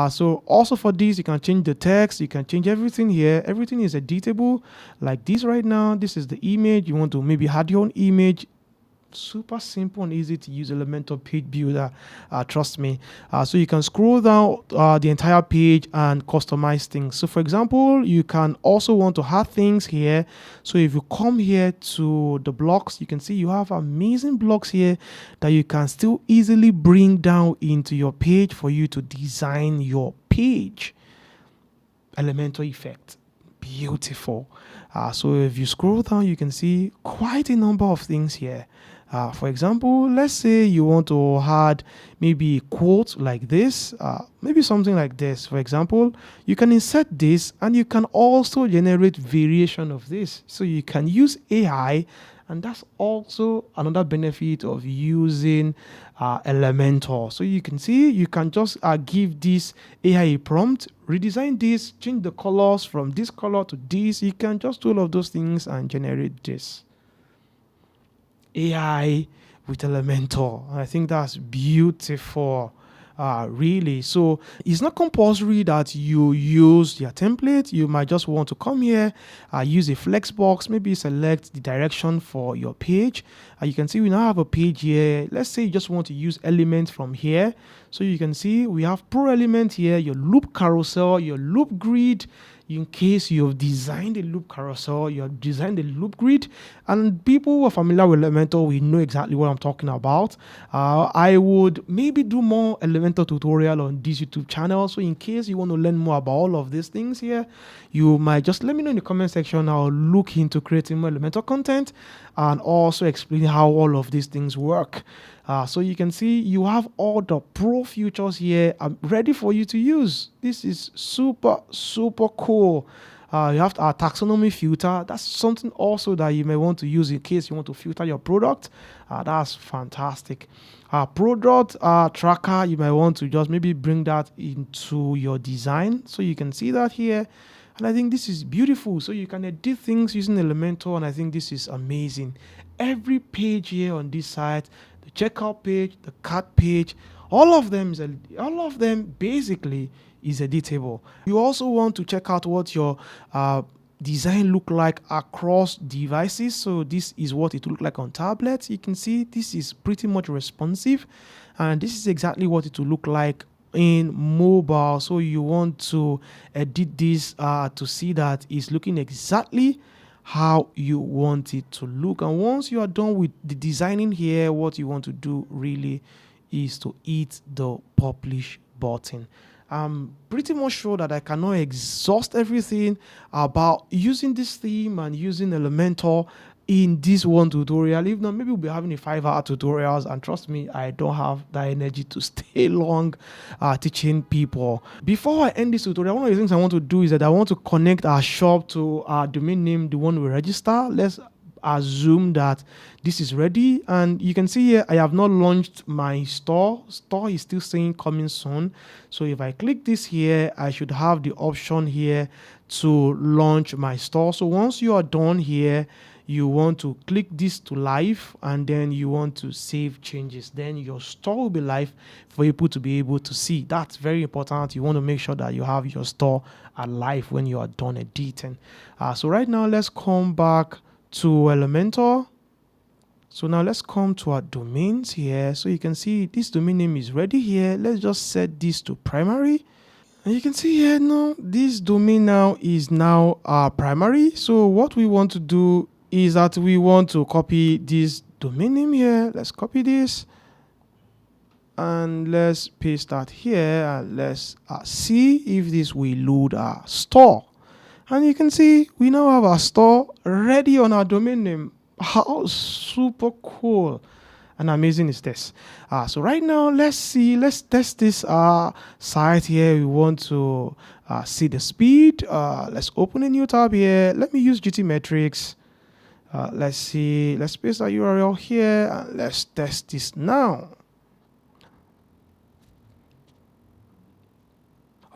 So also for this, you can change the text, you can change everything here. Everything is editable like this right now. This is the image. You want to maybe add your own image. Super simple and easy to use Elementor page builder, trust me. So you can scroll down the entire page and customize things. So for example, you can also want to add things here. So if you come here to the blocks, you can see you have amazing blocks here that you can still easily bring down into your page for you to design your page. Elementor effect, beautiful. So if you scroll down, you can see quite a number of things here. For example, let's say you want to add maybe a quote like this, maybe something like this. For example, you can insert this and you can also generate variation of this. So you can use AI, and that's also another benefit of using Elementor. So you can see you can just give this AI a prompt, redesign this, change the colors from this color to this. You can just do all of those things and generate this. AI with Elementor. I think that's beautiful, really. So it's not compulsory that you use your template. You might just want to come here, use a flex box, maybe select the direction for your page. You can see we now have a page here. Let's say you just want to use elements from here. So you can see we have pro element here, your loop carousel, your loop grid. In case you've designed a loop carousel, you've designed a loop grid, and people who are familiar with Elementor, we know exactly what I'm talking about. I would maybe do more Elementor tutorial on this YouTube channel. So in case you want to learn more about all of these things here, you might just let me know in the comment section. I'll look into creating more Elementor content and also explain how all of these things work. So you can see you have all the pro features here ready for you to use. This is super cool. You have our taxonomy filter. That's something also that you may want to use in case you want to filter your product. That's fantastic. Product tracker, you might want to just maybe bring that into your design. So you can see that here. And I think this is beautiful. So you can edit things using Elementor, and I think this is amazing. Every page here on this site, the checkout page, the cart page, all of them basically is editable. You also want to check out what your design look like across devices. So this is what it look like on tablets. You can see this is pretty much responsive, and this is exactly what it will look like in mobile. So you want to edit this to see that it's looking exactly how you want it to look. And once you are done with the designing here, what you want to do really is to hit the publish button. I'm pretty much sure that I cannot exhaust everything about using this theme and using Elementor in this one tutorial. If not, maybe we'll be having a 5-hour tutorials, and trust me, I don't have that energy to stay long teaching people. Before I end this tutorial, one of the things I want to do is that I want to connect our shop to our domain name, the one we register. Let's assume that this is ready, and you can see here I have not launched my store is still saying coming soon. So if I click this here, I should have the option here to launch my store. So once you are done here, you want to click this to live, and then you want to save changes. Then your store will be live for people to be able to see. That's very important. You want to make sure that you have your store alive when you are done editing. So right now, let's come back to Elementor. So now let's come to our domains here. So you can see this domain name is ready here. Let's just set this to primary. And you can see here now, this domain now is now our primary. So what we want to do is that we want to copy this domain name here. Let's copy this and let's paste that here, and let's see if this will load our store. And you can see we now have our store ready on our domain name. How super cool and amazing is this? So right now, let's test this site here. We want to see the speed. Let's open a new tab here. Let me use GT metrics. Let's see, let's paste our URL here, and let's test this now.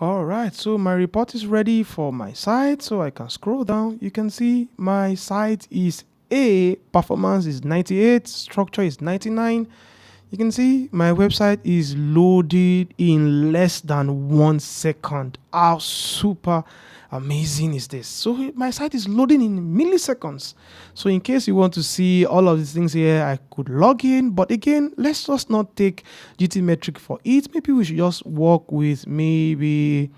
All right, so my report is ready for my site, so I can scroll down. You can see my site is performance is 98, structure is 99. You can see my website is loaded in less than 1 second. How super amazing is this? So my site is loading in milliseconds. So in case you want to see all of these things here, I could log in. But again, let's just not take GT metric for it. Maybe we should just work with maybe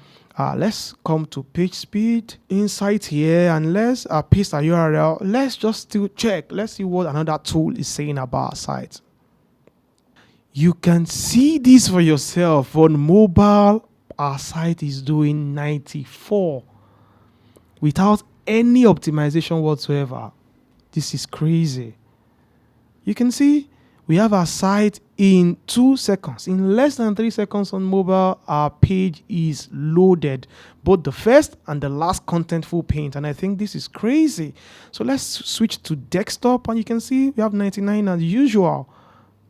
let's come to page speed inside here, and let's paste our URL. Let's just still check. Let's see what another tool is saying about our site. You can see this for yourself. On mobile, our site is doing 94 without any optimization whatsoever. This is crazy. You can see we have our site in 2 seconds. In less than 3 seconds on mobile, our page is loaded, both the first and the last contentful paint. And I think this is crazy. So let's switch to desktop, and you can see we have 99 as usual.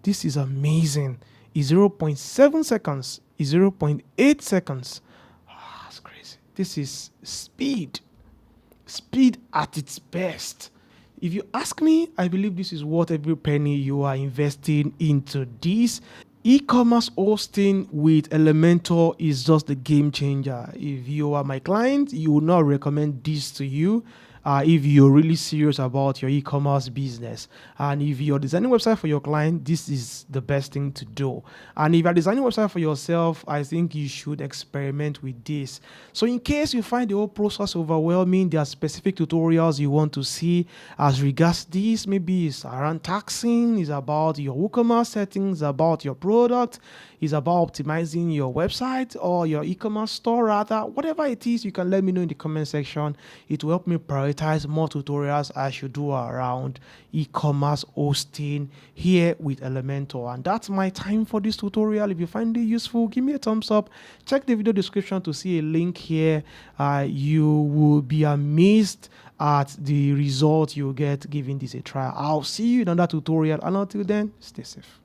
This is amazing. It's 0.7 seconds. It's 0.8 seconds. That's crazy. This is speed. Speed at its best. If you ask me, I believe this is worth every penny you are investing into this. E-commerce hosting with Elementor is just a game changer. If you are my client, you would not recommend this to you. If you're really serious about your e-commerce business, and if you're designing a website for your client, this is the best thing to do. And if you're designing a website for yourself, I think you should experiment with this. So in case you find the whole process overwhelming, there are specific tutorials you want to see as regards this. Maybe it's around taxing, it's about your Woocommerce settings, about your product, it's about optimizing your website or your e-commerce store rather. Whatever it is, you can let me know in the comment section. It will help me prioritize more tutorials I should do around e-commerce hosting here with Elementor. And that's my time for this tutorial. If you find it useful, give me a thumbs up. Check the video description to see a link here. You will be amazed at the result you get giving this a try. I'll see you in another tutorial, and until then, stay safe.